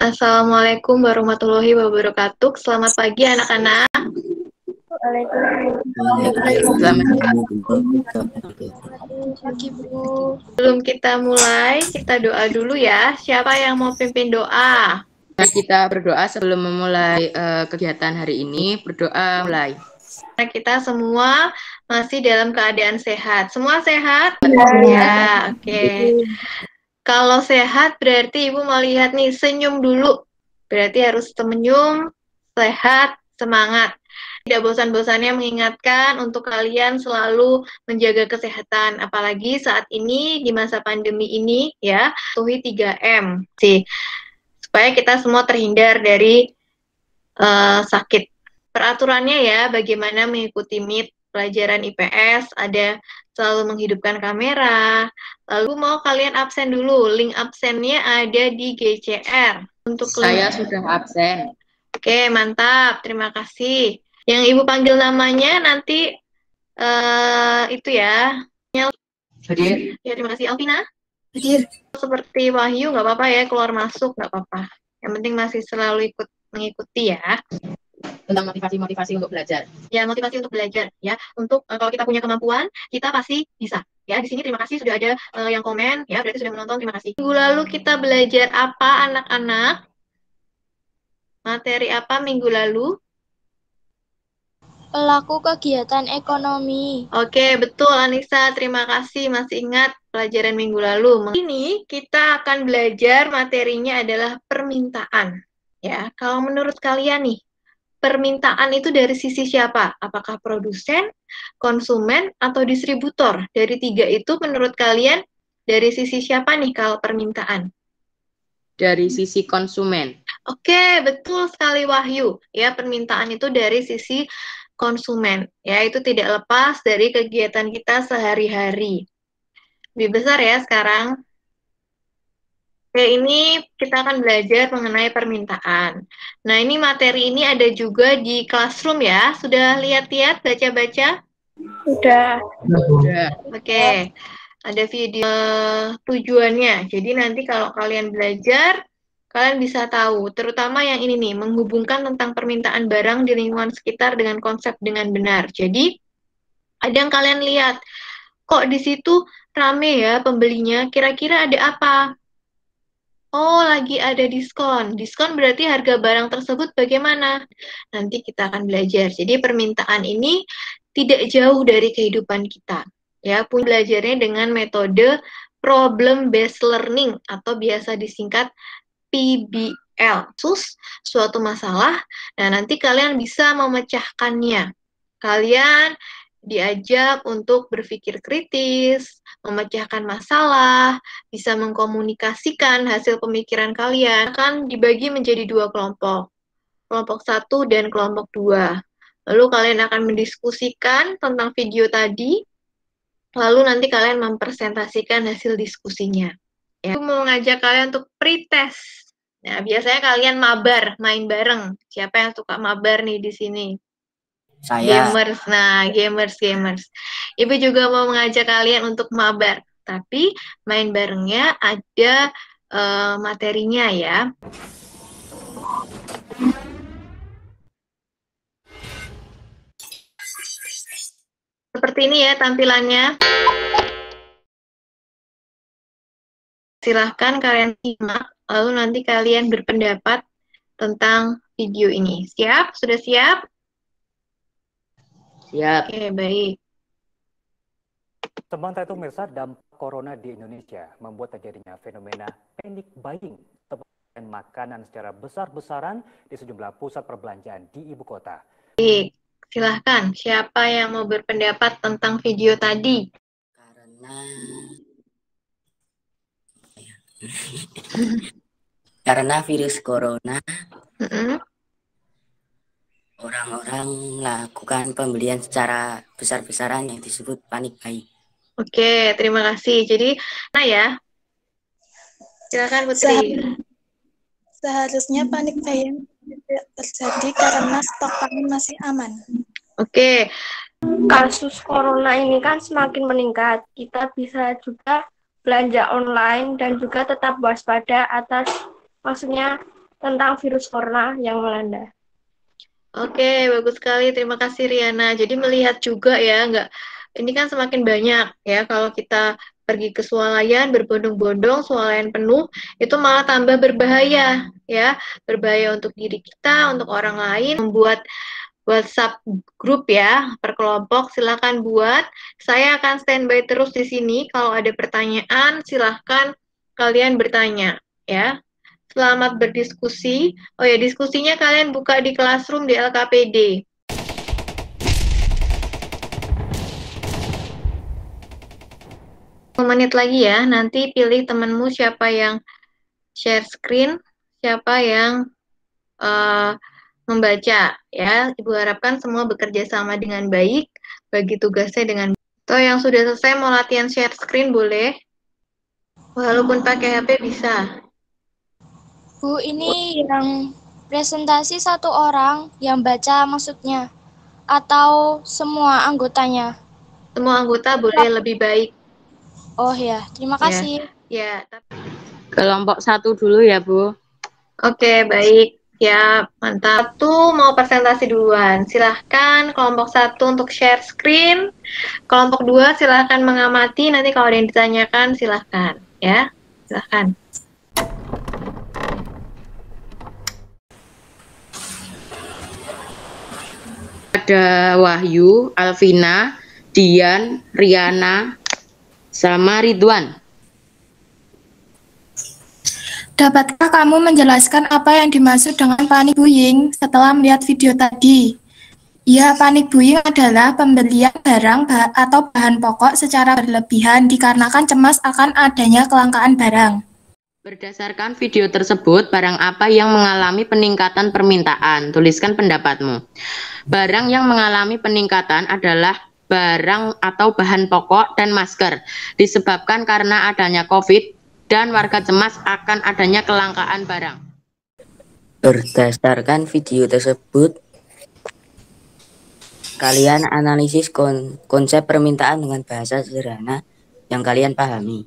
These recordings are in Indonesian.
Assalamualaikum warahmatullahi wabarakatuh. Selamat pagi anak-anak. Sebelum kita mulai, kita doa dulu ya. Siapa yang mau pimpin doa? Kita berdoa sebelum memulai kegiatan hari ini. Berdoa mulai. Nah, kita semua masih dalam keadaan sehat. Semua sehat? Ya. Oke. Kalau sehat berarti Ibu mau lihat nih, senyum dulu. Berarti harus senyum, sehat, semangat. Tidak bosan-bosannya mengingatkan untuk kalian selalu menjaga kesehatan. Apalagi saat ini di masa pandemi ini ya, patuhi 3M sih. Supaya kita semua terhindar dari sakit. Peraturannya ya, bagaimana mengikuti Meet pelajaran IPS, ada selalu menghidupkan kamera. Lalu mau kalian absen dulu, link absennya ada di GCR. Untuk Saya sudah absen. Oke, mantap, terima kasih. Yang Ibu panggil namanya nanti itu ya. Hadir. Ya, terima kasih. Alvina? Hadir. Seperti Wahyu, nggak apa-apa ya, keluar masuk, nggak apa-apa. Yang penting masih selalu mengikuti ya. Tentang motivasi untuk belajar. Ya, motivasi untuk belajar ya. Untuk kalau kita punya kemampuan, kita pasti bisa. Ya, di sini terima kasih sudah ada yang komen ya, berarti sudah menonton, terima kasih. Minggu lalu kita belajar apa anak-anak? Materi apa minggu lalu? Pelaku kegiatan ekonomi. Oke, betul Anissa, terima kasih masih ingat pelajaran minggu lalu. Ini kita akan belajar materinya adalah permintaan. Ya, kalau menurut kalian nih, permintaan itu dari sisi siapa? Apakah produsen, konsumen, atau distributor? Dari tiga itu menurut kalian dari sisi siapa nih kalau permintaan? Dari sisi konsumen. Oke, betul sekali Wahyu. Ya, permintaan itu dari sisi konsumen. Ya, itu tidak lepas dari kegiatan kita sehari-hari. Lebih besar ya sekarang. Oke, ini kita akan belajar mengenai permintaan. Nah, ini materi ini ada juga di Classroom ya. Sudah lihat-lihat, baca-baca? Sudah. Oke, ada video tujuannya. Jadi nanti kalau kalian belajar, kalian bisa tahu. Terutama yang ini nih, menghubungkan tentang permintaan barang di lingkungan sekitar dengan konsep dengan benar. Jadi, ada yang kalian lihat, kok di situ rame ya pembelinya, kira-kira ada apa? Oh, lagi ada diskon. Diskon berarti harga barang tersebut bagaimana? Nanti kita akan belajar. Jadi permintaan ini tidak jauh dari kehidupan kita. Ya, pun belajarnya dengan metode problem based learning atau biasa disingkat PBL. Suatu masalah, nah nanti kalian bisa memecahkannya. Kalian diajak untuk berpikir kritis, memecahkan masalah, bisa mengkomunikasikan hasil pemikiran kalian. Akan dibagi menjadi dua kelompok, kelompok 1 dan kelompok 2. Lalu kalian akan mendiskusikan tentang video tadi, lalu nanti kalian mempresentasikan hasil diskusinya. Ya. Aku mau ngajak kalian untuk pretest. Nah, biasanya kalian mabar, main bareng. Siapa yang suka mabar nih di sini? Saya. Gamers. Nah, gamers. Ibu juga mau mengajak kalian untuk mabar. Tapi main barengnya ada materinya ya. Seperti ini ya tampilannya. Silahkan kalian simak, lalu nanti kalian berpendapat tentang video ini. Siap? Sudah siap? Siap. Oke, baik. Sementara itu pemirsa, dampak corona di Indonesia membuat terjadinya fenomena panic buying, dan makanan secara besar-besaran di sejumlah pusat perbelanjaan di ibu kota. Baik, silahkan. Siapa yang mau berpendapat tentang video tadi? Karena virus corona, orang-orang melakukan pembelian secara besar-besaran yang disebut panic buying. Oke, terima kasih. Jadi, nah ya, silakan Putri. Seharusnya panic buying tidak terjadi karena stok pangan masih aman. Oke. Kasus corona ini kan semakin meningkat. Kita bisa juga belanja online dan juga tetap waspada atas maksudnya tentang virus corona yang melanda. Oke, bagus sekali. Terima kasih Riana. Jadi melihat juga ya, ini kan semakin banyak ya kalau kita pergi ke swalayan berbondong-bondong, swalayan penuh, itu malah tambah berbahaya ya. Berbahaya untuk diri kita, untuk orang lain. Membuat WhatsApp grup ya, per kelompok, silahkan buat. Saya akan standby terus di sini. Kalau ada pertanyaan, silahkan kalian bertanya ya. Selamat berdiskusi. Oh ya, diskusinya kalian buka di Classroom di LKPD. Menit lagi ya, nanti pilih temanmu siapa yang share screen, siapa yang membaca ya. Ibu harapkan semua bekerja sama dengan baik, bagi tugasnya dengan baik. Atau yang sudah selesai mau latihan share screen boleh, walaupun pakai HP bisa. Bu, ini yang presentasi satu orang yang baca maksudnya, atau semua anggotanya? Semua anggota boleh lebih baik. Oh ya, terima kasih. Ya. Kelompok 1 dulu ya, Bu. Oke, baik. Ya, mantap. Satu mau presentasi duluan. Silahkan kelompok 1 untuk share screen. Kelompok 2 silahkan mengamati. Nanti kalau ada yang ditanyakan, silahkan. Ya, silahkan. Ada Wahyu, Alvina, Dian, Riana, sama Ridwan. Dapatkah kamu menjelaskan apa yang dimaksud dengan panic buying setelah melihat video tadi? Ya, panic buying adalah pembelian barang atau bahan pokok secara berlebihan dikarenakan cemas akan adanya kelangkaan barang. Berdasarkan video tersebut, barang apa yang mengalami peningkatan permintaan? Tuliskan pendapatmu. Barang yang mengalami peningkatan adalah barang atau bahan pokok dan masker, disebabkan karena adanya COVID dan warga cemas akan adanya kelangkaan barang. Berdasarkan video tersebut, kalian analisis konsep permintaan dengan bahasa sederhana yang kalian pahami.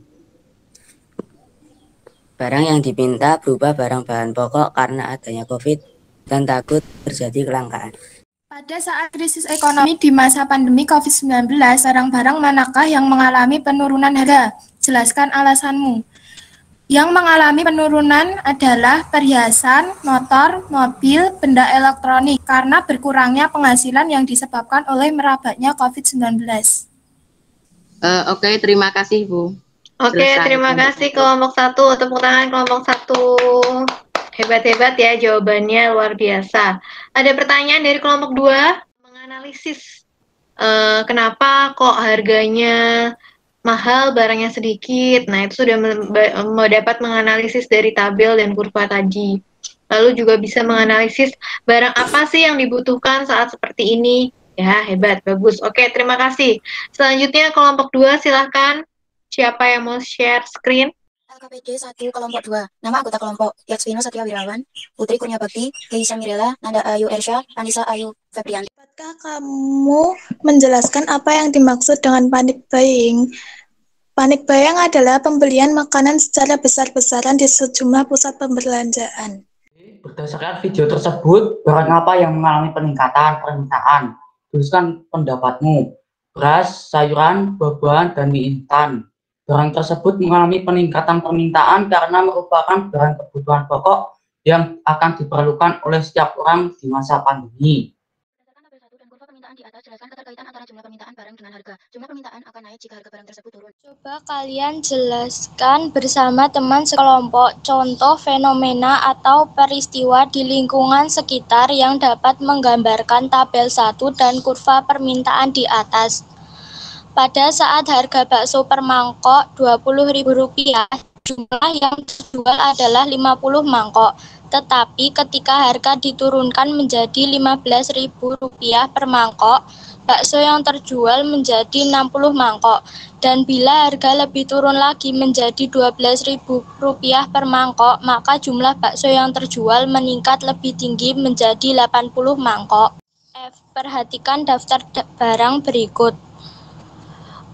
Barang yang diminta berupa barang bahan pokok karena adanya COVID dan takut terjadi kelangkaan. Pada saat krisis ekonomi di masa pandemi COVID-19, barang-barang manakah yang mengalami penurunan harga? Jelaskan alasanmu. Yang mengalami penurunan adalah perhiasan, motor, mobil, benda elektronik karena berkurangnya penghasilan yang disebabkan oleh merabatnya COVID-19. Oke, terima kasih, Bu. Oke, terima kasih kelompok 1. Tepuk tangan kelompok 1. Hebat-hebat ya jawabannya, luar biasa. Ada pertanyaan dari kelompok 2? Menganalisis kenapa kok harganya mahal, barangnya sedikit. Nah, itu sudah dapat menganalisis dari tabel dan kurva tadi. Lalu juga bisa menganalisis barang apa sih yang dibutuhkan saat seperti ini. Ya, hebat, bagus. Oke, terima kasih. Selanjutnya kelompok 2, silahkan. Siapa yang mau share screen? LKPD 1 kelompok 2. Nama anggota kelompok: Yatsvino Satya Wirawan, Putri Kurnia Bakti, Geisha Mirela, Nanda Ayu Ersha, Anissa Ayu Febrianti. Dapatkah kamu menjelaskan apa yang dimaksud dengan panic buying? Panic buying adalah pembelian makanan secara besar-besaran di sejumlah pusat perbelanjaan. Berdasarkan video tersebut, barang apa yang mengalami peningkatan permintaan? Tuliskan pendapatmu. Beras, sayuran, buah-buahan, dan mie instan. Barang tersebut mengalami peningkatan permintaan karena merupakan barang kebutuhan pokok yang akan diperlukan oleh setiap orang di masa pandemi. Berdasarkan tabel 1 dan kurva permintaan di atas, jelaskan keterkaitan antara jumlah permintaan barang dengan harga. Jumlah permintaan akan naik jika harga barang tersebut turun. Coba kalian jelaskan bersama teman sekelompok contoh fenomena atau peristiwa di lingkungan sekitar yang dapat menggambarkan tabel 1 dan kurva permintaan di atas. Pada saat harga bakso per mangkok Rp20.000, jumlah yang terjual adalah 50 mangkok. Tetapi ketika harga diturunkan menjadi Rp15.000 per mangkok, bakso yang terjual menjadi 60 mangkok. Dan bila harga lebih turun lagi menjadi Rp12.000 per mangkok, maka jumlah bakso yang terjual meningkat lebih tinggi menjadi 80 mangkok. F. Perhatikan daftar barang berikut.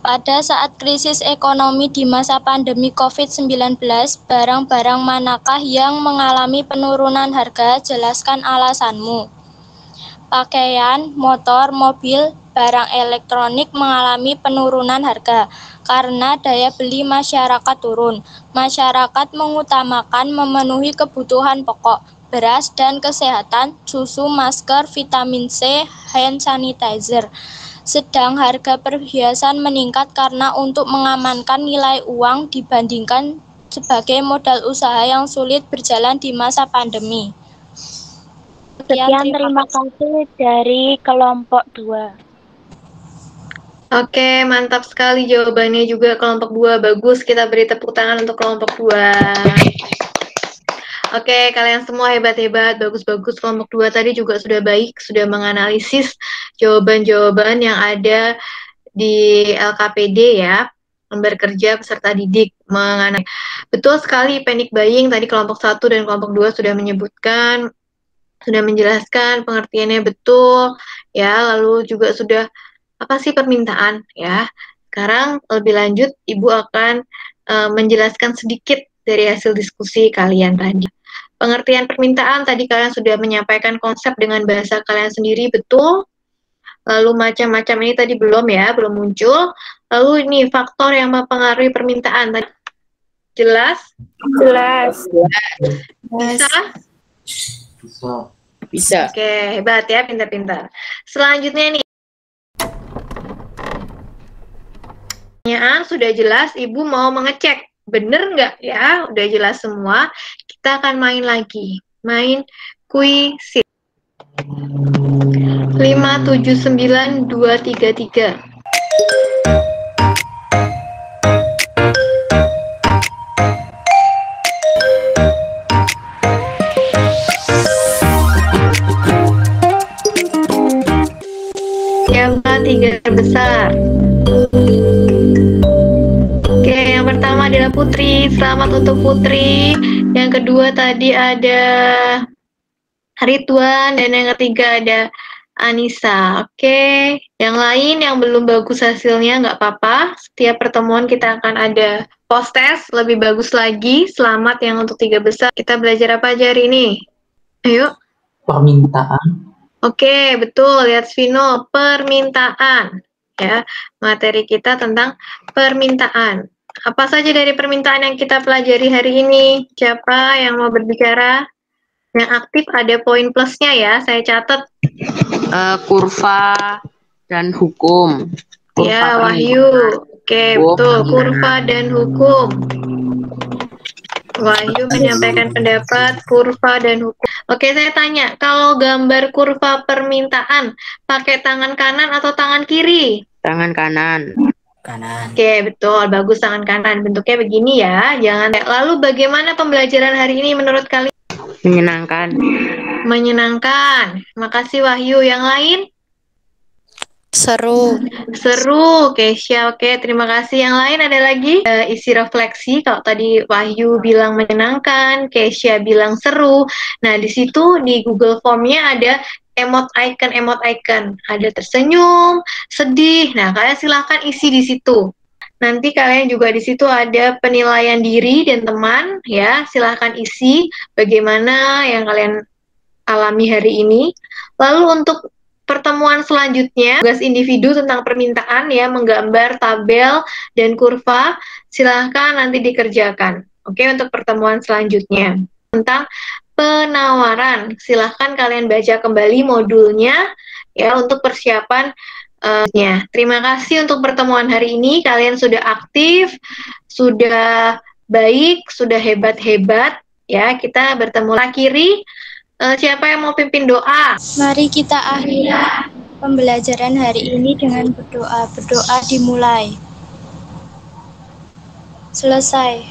Pada saat krisis ekonomi di masa pandemi COVID-19, barang-barang manakah yang mengalami penurunan harga? Jelaskan alasanmu. Pakaian, motor, mobil, barang elektronik mengalami penurunan harga karena daya beli masyarakat turun. Masyarakat mengutamakan memenuhi kebutuhan pokok, beras dan kesehatan, susu, masker, vitamin C, hand sanitizer. Sedang harga perhiasan meningkat karena untuk mengamankan nilai uang dibandingkan sebagai modal usaha yang sulit berjalan di masa pandemi. Sekian terima kasih dari kelompok 2. Oke, mantap sekali jawabannya juga kelompok 2. Bagus, kita beri tepuk tangan untuk kelompok 2. Oke, kalian semua hebat-hebat, bagus-bagus. Kelompok 2 tadi juga sudah baik, sudah menganalisis jawaban-jawaban yang ada di LKPD ya, lembar kerja peserta didik mengenai. Betul sekali, panic buying tadi kelompok 1 dan kelompok 2 sudah menyebutkan, sudah menjelaskan pengertiannya betul ya, lalu juga sudah apa sih permintaan ya. Sekarang lebih lanjut Ibu akan menjelaskan sedikit dari hasil diskusi kalian tadi. Pengertian permintaan tadi kalian sudah menyampaikan konsep dengan bahasa kalian sendiri betul. Lalu macam-macam ini tadi belum ya, belum muncul. Lalu ini faktor yang mempengaruhi permintaan tadi. Jelas? Jelas. Bisa? Bisa. Oke, hebat ya, pintar-pintar. Selanjutnya nih. Pertanyaan sudah jelas, Ibu mau mengecek. Bener nggak ya? Udah jelas semua. Kita akan main lagi. Main kuisit. 579233. Siapa 3 terbesar? Oke, yang pertama adalah Putri. Selamat untuk Putri. Yang kedua tadi ada Ridwan dan yang ketiga ada Anissa. Oke, yang lain yang belum bagus hasilnya nggak apa-apa. Setiap pertemuan kita akan ada post test lebih bagus lagi. Selamat yang untuk 3 besar. Kita belajar apa aja hari ini? Ayo. Permintaan. Oke, betul. Lihat Vino, permintaan. Ya, materi kita tentang permintaan. Apa saja dari permintaan yang kita pelajari hari ini? Siapa yang mau berbicara? Yang aktif ada poin plusnya ya, saya catat. Kurva dan hukum. Kurva Ya, Wahyu. Oke, betul. Kurva dan hukum. Wahyu menyampaikan pendapat kurva dan hukum. Oke, saya tanya, kalau gambar kurva permintaan, pakai tangan kanan atau tangan kiri? Tangan kanan. Kanan. Oke, betul. Bagus, tangan kanan. Bentuknya begini ya. Jangan. Lalu bagaimana pembelajaran hari ini menurut kalian? Menyenangkan. Menyenangkan. Makasih Wahyu. Yang lain? Seru. Seru, Kesya. Oke, terima kasih. Yang lain ada lagi isi refleksi. Kalau tadi Wahyu bilang menyenangkan, Kesya bilang seru. Nah, di situ di Google Form-nya ada emot icon. Ada tersenyum, sedih. Nah, kalian silahkan isi di situ. Nanti kalian juga di situ ada penilaian diri dan teman, ya. Silahkan isi bagaimana yang kalian alami hari ini. Lalu untuk pertemuan selanjutnya, tugas individu tentang permintaan ya, menggambar tabel dan kurva, silahkan nanti dikerjakan. Oke, untuk pertemuan selanjutnya. Tentang penawaran, silahkan kalian baca kembali modulnya ya untuk persiapan Terima kasih untuk pertemuan hari ini, kalian sudah aktif, sudah baik, sudah hebat-hebat ya. Kita bertemu kiri. Siapa yang mau pimpin doa? Mari kita akhiri pembelajaran hari ini dengan berdoa. Berdoa dimulai. Selesai.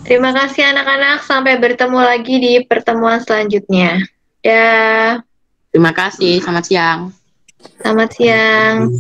Terima kasih anak-anak. Sampai bertemu lagi di pertemuan selanjutnya. Dah. Terima kasih. Selamat siang. Selamat siang.